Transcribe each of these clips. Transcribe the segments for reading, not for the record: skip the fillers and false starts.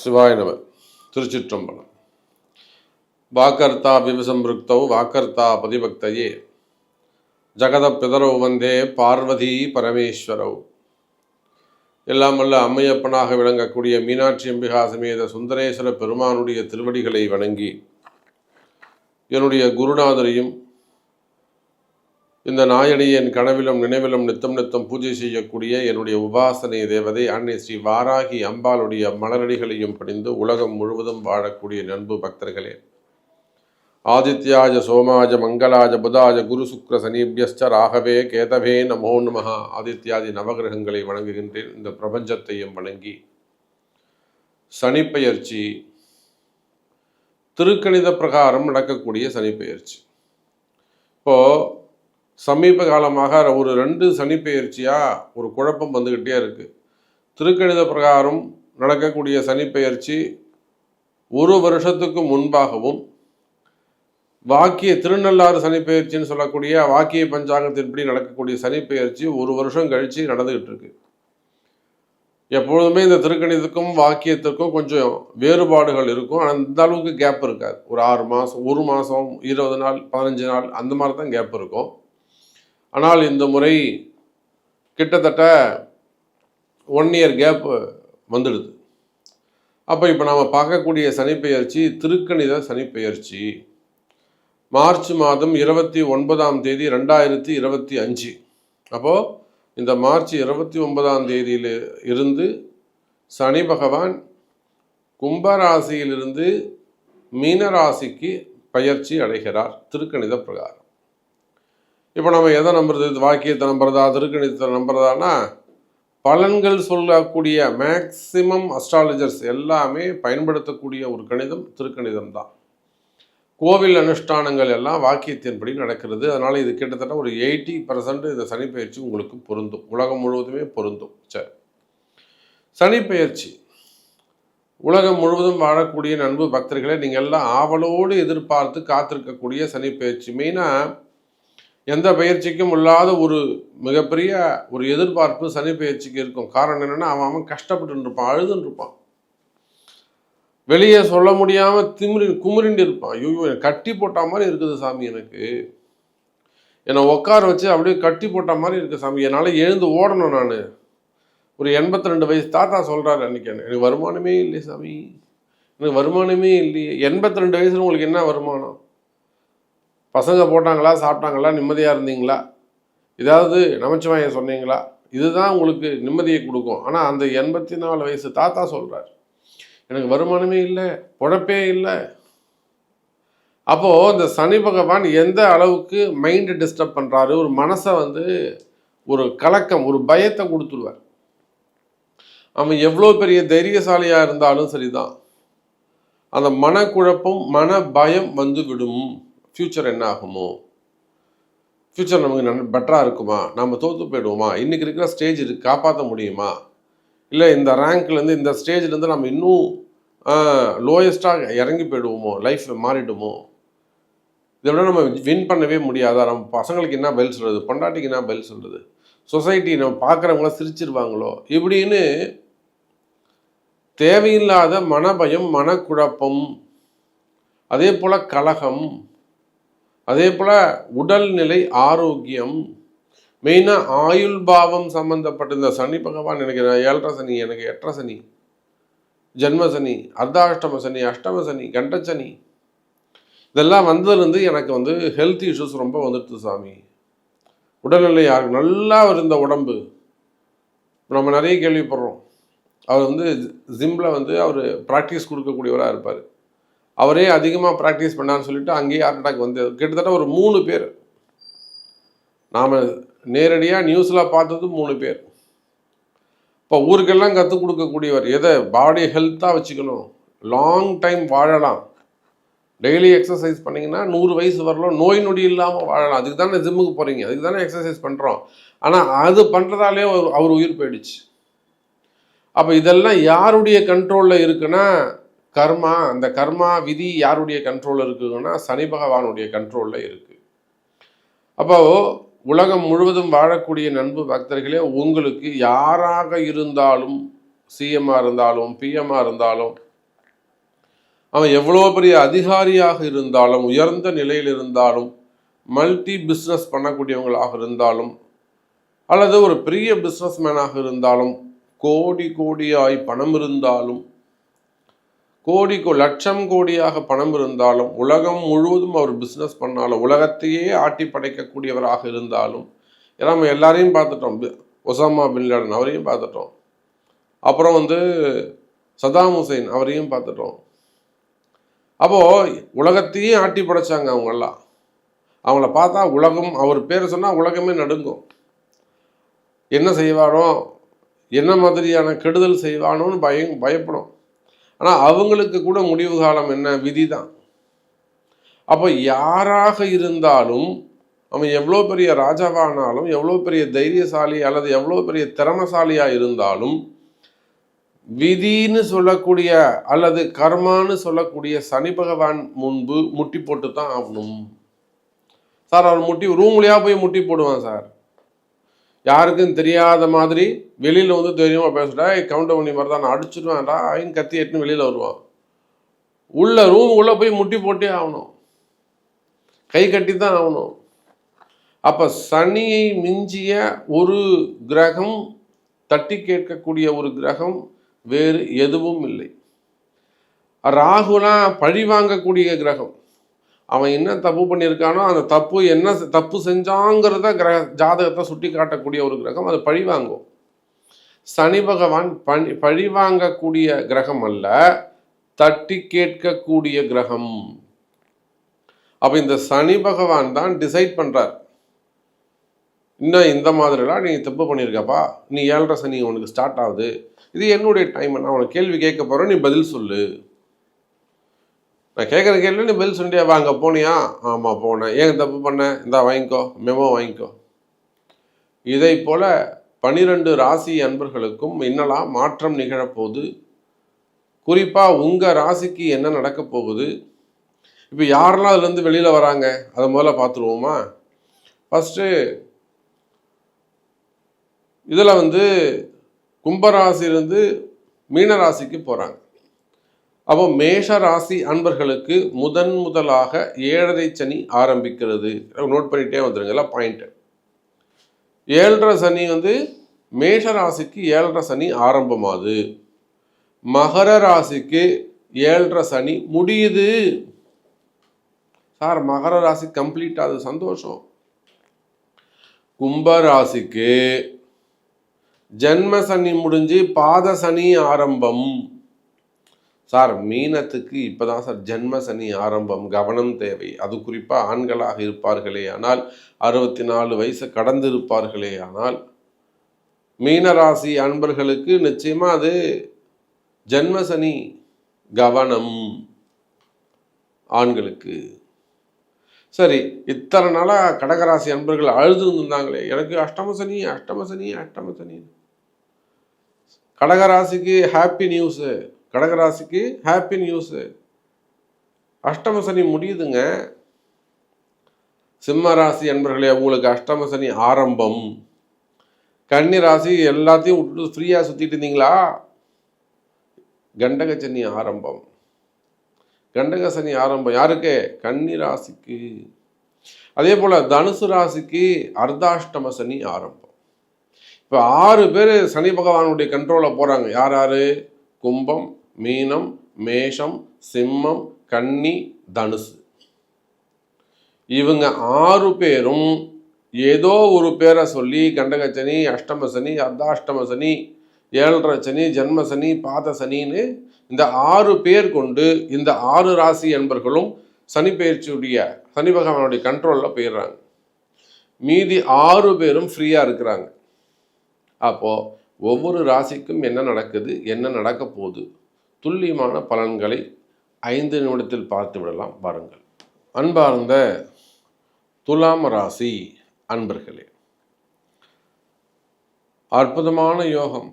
சிவாய நம. திருச்சிற்றம்பலம். வாக்கர்த்தா விவசம்பிருக்தௌ வாக்கர்த்தா பதிபக்தையே ஜகத பிதரோ வந்தே பார்வதி பரமேஸ்வரவ். எல்லாம் வல்ல அம்மையப்பனாக விளங்கக்கூடிய மீனாட்சி அம்பிகா சமேத சுந்தரேஸ்வர பெருமானுடைய திருவடிகளை வணங்கி என்னுடைய குருநாதரையும் இந்த நாயடியின் கனவிலும் நினைவிலும் நித்தம் நித்தம் பூஜை செய்யக்கூடிய என்னுடைய உபாசனை தேவதை அன்னை ஸ்ரீ வாராகி அம்பாளுடைய மலரடிகளையும் பணிந்து உலகம் முழுவதும் வாழக்கூடிய நண்பு பக்தர்களே, ஆதித்யாஜ சோமாஜ மங்களாஜ புதாஜ குரு சுக்ர சனீபியஸ்ச ராகவே கேதவே நமோ நமஹ. ஆதித்யாதி நவகிரகங்களை வணங்குகின்றேன். இந்த பிரபஞ்சத்தையும் வணங்கி சனிப்பெயர்ச்சி திருக்கணித பிரகாரம் நடக்கக்கூடிய சனிப்பெயர்ச்சி இப்போது சமீப காலமாக ஒரு 2 சனிப்பெயர்ச்சியாக ஒரு குழப்பம் வந்துக்கிட்டே இருக்குது. திருக்கணித பிரகாரம் நடக்கக்கூடிய சனிப்பெயர்ச்சி ஒரு வருஷத்துக்கு முன்பாகவும், வாக்கிய திருநள்ளாறு சனிப்பெயர்ச்சின்னு சொல்லக்கூடிய வாக்கிய பஞ்சாங்கத்தின்படி நடக்கக்கூடிய சனிப்பெயர்ச்சி ஒரு வருஷம் கழித்து நடந்துக்கிட்டு இருக்கு. எப்பொழுதுமே இந்த திருக்கணிதத்துக்கும் வாக்கியத்திற்கும் கொஞ்சம் வேறுபாடுகள் இருக்கும். ஆனால் இந்த அளவுக்கு கேப் இருக்காது. ஒரு 6 மாதம், 1 மாதம், 20 நாள், 15 நாள் அந்த மாதிரி தான் கேப் இருக்கும். ஆனால் இந்த முறை கிட்டத்தட்ட 1 இயர் கேப் வந்துடுது. அப்போ இப்போ நாம் பார்க்கக்கூடிய சனிப்பெயர்ச்சி திருக்கணித சனிப்பெயர்ச்சி மார்ச் மாதம் 29ஆம் தேதி 2025. அப்போது இந்த மார்ச் 29ஆம் தேதியில் இருந்து சனி பகவான் கும்பராசியிலிருந்து மீனராசிக்கு பயிற்சி அடைகிறார் திருக்கணித பிரகாரம். இப்போ நம்ம எதை நம்புறது? வாக்கியத்தை நம்புறதா, திருக்கணிதத்தை நம்புறதானா? பலன்கள் சொல்லக்கூடிய மேக்சிமம் அஸ்ட்ராலஜர்ஸ் எல்லாமே பயன்படுத்தக்கூடிய ஒரு கணிதம் திருக்கணிதம் தான். கோவில் அனுஷ்டானங்கள் எல்லாம் வாக்கியத்தின்படி நடக்கிறது. அதனால் இது கிட்டத்தட்ட ஒரு 80% இந்த சனிப்பெயர்ச்சி உங்களுக்கு பொருந்தும். உலகம் முழுவதுமே பொருந்தும். சரி, சனிப்பெயர்ச்சி உலகம் முழுவதும் வாழக்கூடிய நண்பு பக்தர்களை நீங்கள் எல்லாம் ஆவலோடு எதிர்பார்த்து காத்திருக்கக்கூடிய சனிப்பெயர்ச்சி. மெயினாக எந்த பயிற்சிக்கும் இல்லாத ஒரு மிகப்பெரிய ஒரு எதிர்பார்ப்பு சனி பயிற்சிக்கு இருக்கும். காரணம் என்னென்னா, அவன் கஷ்டப்பட்டு இருப்பான், அழுதுன்னு இருப்பான், வெளியே சொல்ல முடியாமல் குமுறிண்டு இருப்பான். ஐயோ, கட்டி போட்ட மாதிரி இருக்குது சாமி, எனக்கு என்னை உட்கார வச்சு அப்படியே கட்டி போட்ட மாதிரி இருக்குது சாமி, என்னால் எழுந்து ஓடணும். நான் ஒரு 82 வயசு தாத்தா சொல்கிறாரு அன்றைக்கி, எனக்கு வருமானமே இல்லை சாமி, எனக்கு வருமானமே இல்லையே. 82 வயசுல உங்களுக்கு என்ன வருமானம்? பசங்க போட்டாங்களா, சாப்பிட்டாங்களா, நிம்மதியாக இருந்தீங்களா, ஏதாவது நமச்சிவாயம் சொன்னீங்களா? இதுதான் உங்களுக்கு நிம்மதியை கொடுக்கும். ஆனால் அந்த 84 வயசு தாத்தா சொல்கிறார், எனக்கு வருமானமே இல்லை, பொழப்பே இல்லை. அப்போது இந்த சனி பகவான் எந்த அளவுக்கு மைண்டை டிஸ்டர்ப் பண்ணுறாரு, ஒரு மனசை ஒரு கலக்கம், ஒரு பயத்தை கொடுத்துருவார். அவன் எவ்வளோ பெரிய தைரியசாலியாக இருந்தாலும் சரிதான், அந்த மனக்குழப்பம், மன பயம் விடும். ஃப்யூச்சர் என்ன ஆகுமோ, ஃப்யூச்சர் நமக்கு பெட்டராக இருக்குமா, நம்ம தோற்று போயிடுவோமா, இன்றைக்கி இருக்கிற ஸ்டேஜ் காப்பாற்ற முடியுமா, இல்லை இந்த ரேங்க்லேருந்து இந்த ஸ்டேஜ்லேருந்து நம்ம இன்னும் லோயஸ்ட்டாக இறங்கி போயிடுவோமோ, லைஃப் மாறிடுமோ, இதை விட நம்ம வின் பண்ணவே முடியாதா, நம்ம பசங்களுக்கு என்ன பதில் சொல்கிறது, பொண்டாட்டிக்கு என்ன பதில் சொல்கிறது, சொசைட்டி நம்ம பார்க்குறவங்களாம் சிரிச்சிருவாங்களோ, இப்படின்னு தேவையில்லாத மனபயம், மனக்குழப்பம், அதே போல் கலகம், அதே போல் உடல்நிலை ஆரோக்கியம், மெயினாக ஆயுள் பாவம் சம்மந்தப்பட்ட இந்த சனி பகவான் எனக்கு 7.5 சனி, எனக்கு 8.5 சனி, ஜென்ம சனி, அர்த்தாஷ்டம சனி, அஷ்டம சனி, கண்டச்சனி, இதெல்லாம் வந்ததுலேருந்து எனக்கு ஹெல்த் இஷ்யூஸ் ரொம்ப வந்துடுது சாமி. உடல்நிலை நல்லா இருந்த உடம்பு, நம்ம நிறைய கேள்விப்படுறோம். அவர் ஜிம்மில் அவர் ப்ராக்டிஸ் கொடுக்கக்கூடியவராக இருப்பார். அவரே அதிகமாக ப்ராக்டிஸ் பண்ணான்னு சொல்லிட்டு அங்கேயே ஹார்ட் அட்டாக் கிட்டத்தட்ட ஒரு 3 பேர் நாம் நேரடியாக நியூஸில் பார்த்தது 3 பேர். இப்போ ஊருக்கெல்லாம் கற்றுக் கொடுக்கக்கூடியவர், எதை பாடி ஹெல்த்தாக வச்சுக்கணும், லாங் டைம் வாழலாம், டெய்லி எக்ஸசைஸ் பண்ணிங்கன்னா 100 வயசு வரலாம், நோய் நொடி இல்லாமல் வாழலாம். அதுக்கு தானே ஜிம்முக்கு போகிறீங்க, அதுக்கு தானே எக்ஸசைஸ் பண்ணுறோம். ஆனால் அது பண்ணுறதாலே அவர் உயிர் போயிடுச்சு. அப்போ இதெல்லாம் யாருடைய கண்ட்ரோலில் இருக்குன்னா, கர்மா, அந்த கர்மா விதி யாருடைய கண்ட்ரோலில் இருக்குதுன்னா சனி பகவானுடைய கண்ட்ரோலில் இருக்குது. அப்போ உலகம் முழுவதும் வாழக்கூடிய நண்பு பக்தர்களே, உங்களுக்கு யாராக இருந்தாலும், சிஎம்மாக இருந்தாலும், பிஎம்மாக இருந்தாலும், அவன் எவ்வளோ பெரிய அதிகாரியாக இருந்தாலும், உயர்ந்த நிலையில் இருந்தாலும், மல்டி பிஸ்னஸ் பண்ணக்கூடியவங்களாக இருந்தாலும், அல்லது ஒரு பெரிய பிஸ்னஸ் மேனாக இருந்தாலும், கோடி கோடியாய் பணம் இருந்தாலும், லட்சம் கோடியாக பணம் இருந்தாலும், உலகம் முழுவதும் அவர் பிஸ்னஸ் பண்ணாலும், உலகத்தையே ஆட்டி படைக்கக்கூடியவராக இருந்தாலும், ஏன்னா நம்ம எல்லாரையும் பார்த்துட்டோம். ஒசாமா பின் லாடன் அவரையும் பார்த்துட்டோம். அப்புறம் சதாம் ஹுசைன் அவரையும் பார்த்துட்டோம். அப்போது உலகத்தையே ஆட்டி படைச்சாங்க அவங்கெல்லாம். அவங்கள பார்த்தா உலகம், அவர் பேரை சொன்னால் உலகமே நடுங்கும். என்ன செய்வானோ, என்ன மாதிரியான கெடுதல் செய்வானோன்னு பயப்படும். ஆனால் அவங்களுக்கு கூட முடிவு காலம் என்ன? விதி தான். அப்போ யாராக இருந்தாலும், அவன் எவ்வளோ பெரிய ராஜாவானாலும், எவ்வளோ பெரிய தைரியசாலி அல்லது எவ்வளோ பெரிய திறமசாலியாக இருந்தாலும், விதின்னு சொல்லக்கூடிய அல்லது கர்மான்னு சொல்லக்கூடிய சனி பகவான் முன்பு முட்டி போட்டு தான் ஆகணும். சார் அவர் ரூம்லையா போய் முட்டி போடுவான் சார். யாருக்கும் தெரியாத மாதிரி வெளியில் தெரியுமா பேசுடா, கவுண்டர் பண்ணி மாதிரி தான் நான் அடிச்சிடுவேன்டா ஐன்னு கத்தி எட்டுன்னு வெளியில் வருவான். ரூம் உள்ளே போய் முட்டி போட்டே ஆகணும், கை கட்டி தான் ஆகணும். அப்போ சனியை மிஞ்சிய ஒரு கிரகம், தட்டி கேட்கக்கூடிய ஒரு கிரகம் வேறு எதுவும் இல்லை. ராகுலாம் பழி வாங்கக்கூடிய கிரகம். அவன் என்ன தப்பு பண்ணியிருக்கானோ அந்த தப்பு என்ன தப்பு செஞ்சாங்கிறத ஜாதகத்தை சுட்டி காட்டக்கூடிய ஒரு கிரகம், அது பழி வாங்கும். சனி பகவான் பழி வாங்கக்கூடிய கிரகம் அல்ல, தட்டி கேட்கக்கூடிய கிரகம். அப்போ இந்த சனி பகவான் தான் டிசைட் பண்ணுறார். இன்னும் இந்த மாதிரிலாம் நீ தப்பு பண்ணியிருக்கப்பா, நீ 7.5 சனி உனக்கு ஸ்டார்ட் ஆகுது, இது என்னுடைய டைம், நான் உனக்கு கேள்வி கேட்க போகிறேன், நீ பதில் சொல்லு. நான் கேட்குற கேள்வி நீ பதில் சொல்லியா? வாங்க போனியா? ஆமாம் போனேன். ஏன் தப்பு பண்ணேன்? இந்தா வாங்கிக்கோ, மெமோ வாங்கிக்கோ. இதை போல் 12 ராசி அன்பர்களுக்கும் என்னெல்லாம் மாற்றம் நிகழப்போகுது, குறிப்பாக உங்கள் ராசிக்கு என்ன நடக்க போகுது, இப்போ யாரெல்லாம் அதுலேருந்து வெளியில் வராங்க அதை முதல்ல பார்த்துருவோமா? ஃபஸ்ட்டு இதில் கும்பராசிலிருந்து மீனராசிக்கு போகிறாங்க. அப்போ மேஷ ராசி அன்பர்களுக்கு முதலாக 7.5 சனி ஆரம்பிக்கிறது. நோட் பண்ணிகிட்டே வந்துருங்கல்ல பாயிண்ட்டு. 7.5 சனி மேஷ ராசிக்கு 7.5 சனி ஆரம்பமாகுது. மகர ராசிக்கு 7.5 சனி முடியுது. சார் மகர ராசி கம்ப்ளீட் ஆகுது, சந்தோஷம். கும்பராசிக்கு ஜென்ம சனி முடிஞ்சு பாத சனி ஆரம்பம். சார் மீனத்துக்கு இப்போதான் சார் ஜென்ம சனி ஆரம்பம், கவனம் தேவை. அது குறிப்பாக ஆண்களாக இருப்பார்களே ஆனால், 64 வயசு கடந்து இருப்பார்களே ஆனால், மீனராசி அன்பர்களுக்கு நிச்சயமாக அது ஜென்ம சனி, கவனம் ஆண்களுக்கு. சரி, இத்தனை நாளாக கடகராசி அன்பர்கள் அழுது இருந்தாங்களே, எனக்கு அஷ்டம சனி. கடகராசிக்கு ஹாப்பி நியூஸு, கடகராசிக்கு ஹாப்பி நியூஸு. அஷ்டம சனி முடியுதுங்க. சிம்ம ராசி அன்பர்களே, உங்களுக்கு அஷ்டம சனி ஆரம்பம். கன்னி ராசி எல்லாத்தையும் விட்டுட்டு ஃப்ரீயாக சுற்றிட்டு இருந்தீங்களா? கண்டக சனி ஆரம்பம். கண்டக சனி ஆரம்பம் யாருக்கு? கன்னி ராசிக்கு. அதே போல் தனுசு ராசிக்கு அர்த்தாஷ்டம சனி ஆரம்பம். இப்போ 6 பேர் சனி பகவானுடைய கண்ட்ரோலில் போகிறாங்க. யார் யார்? கும்பம், மீனம், மேஷம், சிம்மம், கன்னி, தனுசு. இவங்க 6 பேரும் ஏதோ ஒரு பேரை சொல்லி கண்டக சனி, அஷ்டம சனி, அர்த்தாஷ்டம சனி, 7.5 சனி, ஜென்ம சனி, பாத சனின்னு இந்த 6 பேர் கொண்டு இந்த 6 ராசி என்பர்களும் சனி பயிற்சியுடைய சனி பகவானுடைய கண்ட்ரோலில் போயிடுறாங்க. மீதி 6 பேரும் ஃப்ரீயாக இருக்கிறாங்க. அப்போது ஒவ்வொரு ராசிக்கும் என்ன நடக்குது, என்ன நடக்க போகுது, துல்லியமான பலன்களை 5 நிமிடத்தில் பார்த்து விடலாம் பாருங்கள். அன்பார்ந்த துலாம் ராசி அன்பர்களே, அற்புதமான யோகம்.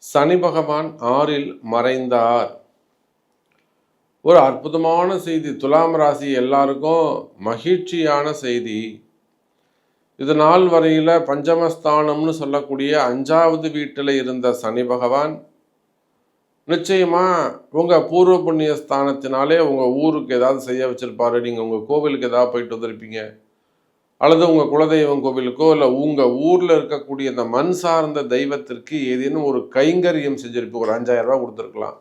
சனி பகவான் 6ல் மறைந்தார். ஒரு அற்புதமான செய்தி. துலாம் ராசி எல்லாருக்கும் மகிழ்ச்சியான செய்தி. இது நாள் வரையில் பஞ்சமஸ்தானம்னு சொல்லக்கூடிய 5வது வீட்டில் இருந்த சனி பகவான் நிச்சயமா உங்கள் பூர்வ புண்ணிய ஸ்தானத்தினாலே உங்கள் ஊருக்கு ஏதாவது செய்ய வச்சிருப்பாரு. நீங்கள் உங்கள் கோவிலுக்கு ஏதாவது போயிட்டு வந்திருப்பீங்க, அல்லது உங்கள் குலதெய்வம் கோவிலுக்கோ இல்லை உங்கள் ஊரில் இருக்கக்கூடிய இந்த மண் சார்ந்த தெய்வத்திற்கு ஏதேனும் ஒரு கைங்கரியம் செஞ்சிருப்பீங்க. ஒரு 5000 ரூபா கொடுத்துருக்கலாம்,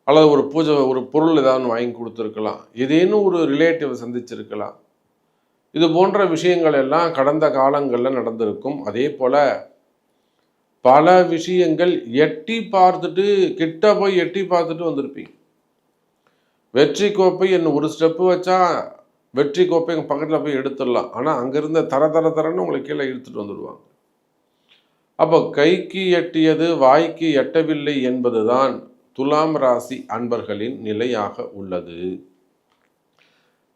அல்லது ஒரு பூஜை ஒரு பொருள் ஏதாவது வாங்கி கொடுத்துருக்கலாம், ஏதேனும் ஒரு ரிலேட்டிவ் சந்திச்சிருக்கலாம். இது போன்ற விஷயங்கள் எல்லாம் கடந்த காலங்களில் நடந்திருக்கும். அதே போல் பல விஷயங்கள் எட்டி பார்த்துட்டு, கிட்ட போய் எட்டி பார்த்துட்டு வந்திருப்பீங்க. வெற்றி கோப்பை என்ன ஒரு ஸ்டெப்பு வச்சா வெற்றி கோப்பை எங்கள் பக்கத்தில் போய் எடுத்துடலாம், ஆனால் அங்கேருந்து தரன்னு உங்களை கீழே இழுத்துட்டு வந்துடுவாங்க. அப்போ கைக்கு எட்டியது வாய்க்கு எட்டவில்லை என்பதுதான் துலாம் ராசி அன்பர்களின் நிலையாக உள்ளது.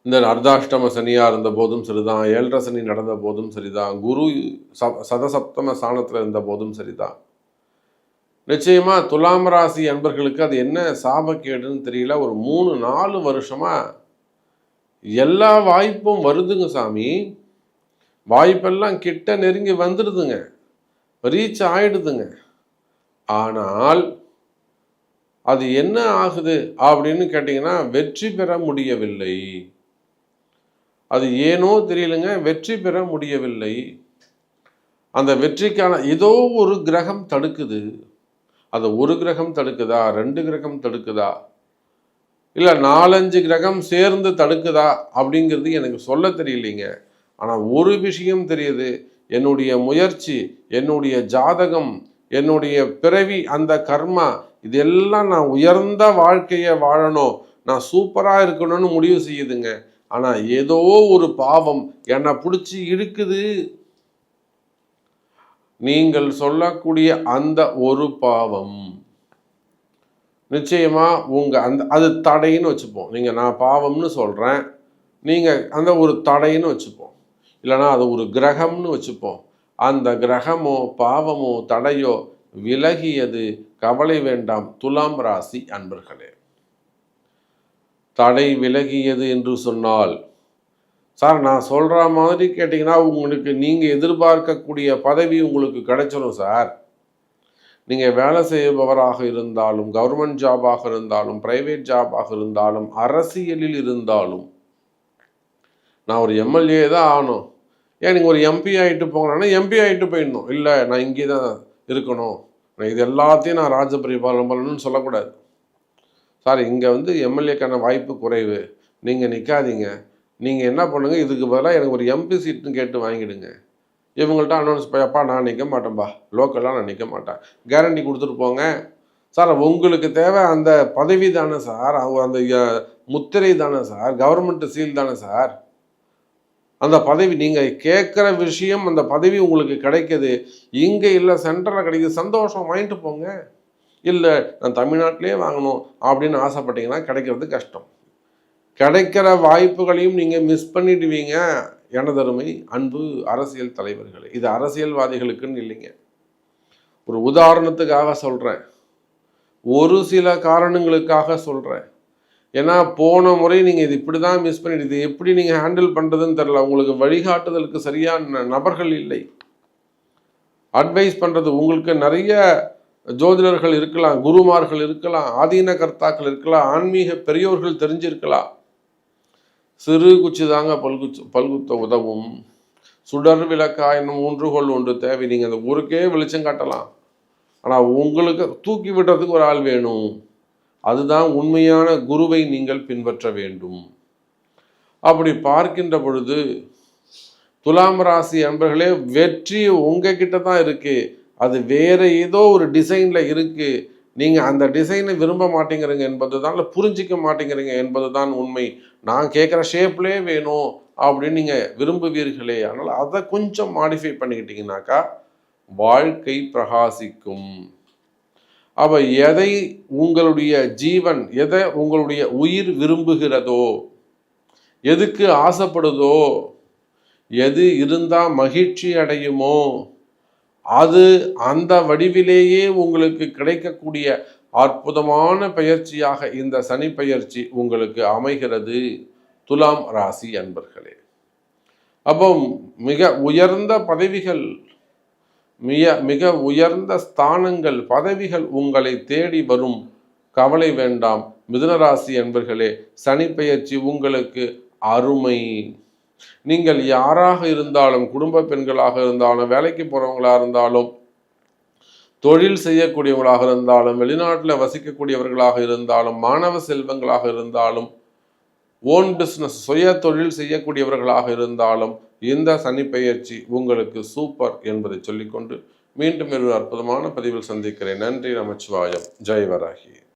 இந்த அர்த்தாஷ்டம சனியாக இருந்த போதும் சரிதான், 7.5 சனி நடந்த போதும் சரிதான், குரு சதசப்தம ஸ்தானத்தில் இருந்த போதும் சரிதான். நிச்சயமாக துலாம் ராசி அன்பர்களுக்கு அது என்ன சாபக்கேடுன்னு தெரியல. ஒரு 3-4 வருஷமாக எல்லா வாய்ப்பும் வருதுங்க சாமி, வாய்ப்பெல்லாம் கிட்ட நெருங்கி வந்துடுதுங்க, ரீச் ஆயிடுதுங்க. ஆனால் அது என்ன ஆகுது அப்படின்னு கேட்டிங்கன்னா வெற்றி பெற முடியவில்லை. அது ஏனோ தெரியலங்க, வெற்றி பெற முடியவில்லை. அந்த வெற்றிக்கான ஏதோ ஒரு கிரகம் தடுக்குது. அது ஒரு கிரகம் தடுக்குதா, 2 கிரகம் தடுக்குதா, இல்லை 4-5 கிரகம் சேர்ந்து தடுக்குதா அப்படிங்கிறது எனக்கு சொல்ல தெரியலைங்க. ஆனால் ஒரு விஷயம் தெரியுது, என்னுடைய முயற்சி, என்னுடைய ஜாதகம், என்னுடைய பிறவி, அந்த கர்மா, இதெல்லாம் நான் உயர்ந்த வாழ்க்கையை வாழணும், நான் சூப்பராக இருக்கணும்னு முடிவு செய்யுதுங்க. ஆனால் ஏதோ ஒரு பாவம் என்னை பிடிச்சி இழுக்குது. நீங்கள் சொல்லக்கூடிய அந்த ஒரு பாவம் நிச்சயமா அது தடைன்னு வச்சுப்போம். நான் பாவம்னு சொல்றேன், நீங்க அந்த ஒரு தடைன்னு வச்சுப்போம், இல்லைன்னா அது ஒரு கிரகம்னு வச்சுப்போம். அந்த கிரகமோ பாவமோ தடையோ விலகியது, கவலை வேண்டாம் துலாம் ராசி அன்பர்களே. தடை விலகியது என்று சொன்னால், சார் நான் சொல்ற மாதிரி கேட்டிங்கன்னா உங்களுக்கு நீங்கள் எதிர்பார்க்கக்கூடிய பதவி உங்களுக்கு கிடைச்சிடும் சார். நீங்கள் வேலை செய்பவராக இருந்தாலும், கவர்மெண்ட் ஜாபாக இருந்தாலும், பிரைவேட் ஜாபாக இருந்தாலும், அரசியலில் இருந்தாலும், நான் ஒரு எம்எல்ஏ தான் ஆகணும், ஏன் நீங்கள் ஒரு எம்பி ஆகிட்டு போங்கன்னா எம்பி ஆகிட்டு போயிடணும், இல்லை நான் இங்கே தான் இருக்கணும், நான் இது எல்லாத்தையும் நான் ராஜபரிபாலனம் பண்ணணும்னு சொல்லக்கூடாது. சார் இங்கே எம்எல்ஏக்கான வாய்ப்பு குறைவு, நீங்கள் நிற்காதீங்க, நீங்கள் என்ன பண்ணுங்கள், இதுக்கு பதிலாக எனக்கு ஒரு எம்பி சீட்டுன்னு கேட்டு வாங்கிடுங்க. இவங்கள்ட்ட அனௌன்ஸ் பண்ணப்பா நான் நிற்க மாட்டேன்ப்பா, லோக்கலாக நான் நிற்க மாட்டேன், கேரண்டி கொடுத்துட்டு போங்க. சார் உங்களுக்கு தேவை அந்த பதவி தானே சார், அந்த முத்திரை தானே சார், கவர்மெண்ட் சீல் தானே சார், அந்த பதவி நீங்கள் கேட்குற விஷயம், அந்த பதவி உங்களுக்கு கிடைக்கிது, இங்கே இல்லை சென்ட்ரலில் கிடைக்குது, சந்தோஷம் வாங்கிட்டு போங்க. இல்லை நான் தமிழ்நாட்டிலே வாங்கணும் அப்படின்னு ஆசைப்பட்டீங்கன்னா கிடைக்கிறது கஷ்டம். கிடைக்கிற வாய்ப்புகளையும் நீங்கள் மிஸ் பண்ணிடுவீங்க. எனதருமை அன்பு அரசியல் தலைவர்களே, இது அரசியல்வாதிகளுக்குன்னு இல்லைங்க, ஒரு உதாரணத்துக்காக சொல்கிறேன், ஒரு சில காரணங்களுக்காக சொல்கிறேன். ஏன்னா போன முறை நீங்கள் இது இப்படி தான் மிஸ் பண்ணிட்டு, இது எப்படி நீங்கள் ஹேண்டில் பண்ணுறதுன்னு தெரில, உங்களுக்கு வழிகாட்டுதலுக்கு சரியான நபர்கள் இல்லை, அட்வைஸ் பண்ணுறது உங்களுக்கு நிறைய ஜோதிடர்கள் இருக்கலாம், குருமார்கள் இருக்கலாம், ஆதீன கர்த்தாக்கள் இருக்கலாம், ஆன்மீக பெரியோர்கள் தெரிஞ்சிருக்கலாம். சிறு குச்சி தாங்க பல்குத்த உதவும், சுடர் விளக்காயினும் ஊன்றுகோல் ஒன்று தேவை. நீங்கள் அந்த ஊருக்கே வெளிச்சம் காட்டலாம், ஆனால் உங்களுக்கு தூக்கி விடுறதுக்கு ஒரு ஆள் வேணும். அதுதான் உண்மையான குருவை நீங்கள் பின்பற்ற வேண்டும். அப்படி பார்க்கின்ற பொழுது துலாம் ராசி அன்பர்களே, வெற்றி உங்ககிட்ட தான் இருக்கு, அது வேற ஏதோ ஒரு டிசைன்ல இருக்கு. நீங்க அந்த டிசைனை விரும்ப மாட்டேங்கிறீங்க என்பது தான், இல்லை புரிஞ்சிக்க மாட்டேங்கிறீங்க என்பது தான் உண்மை. நான் கேட்குற ஷேப்லேயே வேணும் அப்படின்னு நீங்க விரும்புவீர்களே, அதனால அதை கொஞ்சம் மாடிஃபை பண்ணிக்கிட்டீங்கன்னாக்கா வாழ்க்கை பிரகாசிக்கும். அப்ப எதை உங்களுடைய ஜீவன், எதை உங்களுடைய உயிர் விரும்புகிறதோ, எதுக்கு ஆசைப்படுதோ, எது இருந்தா மகிழ்ச்சி அடையுமோ, அது அந்த வடிவிலேயே உங்களுக்கு கிடைக்கக்கூடிய அற்புதமான பயிற்சியாக இந்த சனி பயிற்சி உங்களுக்கு அமைகிறது துலாம் ராசி அன்பர்களே. அப்போ மிக உயர்ந்த பதவிகள், மிக உயர்ந்த ஸ்தானங்கள், பதவிகள் உங்களை தேடி வரும். கவலை வேண்டாம் மிதுனராசி என்பர்களே. சனி பெயர்ச்சி உங்களுக்கு அருமை. நீங்கள் யாராக இருந்தாலும், குடும்ப பெண்களாக இருந்தாலும், வேலைக்கு போறவங்களாக இருந்தாலும், தொழில் செய்யக்கூடியவங்களாக இருந்தாலும், வெளிநாட்டில் வசிக்கக்கூடியவர்களாக இருந்தாலும், மாணவ செல்வங்களாக இருந்தாலும், ஓன் பிஸ்னஸ் சுய தொழில் செய்யக்கூடியவர்களாக இருந்தாலும், இந்த சனி பெயர்ச்சி உங்களுக்கு சூப்பர் என்பதை சொல்லிக்கொண்டு மீண்டும் ஒரு அற்புதமான பதிவில் சந்திக்கிறேன். நன்றி. நமச்சிவாயம். ஜெய் வராகி.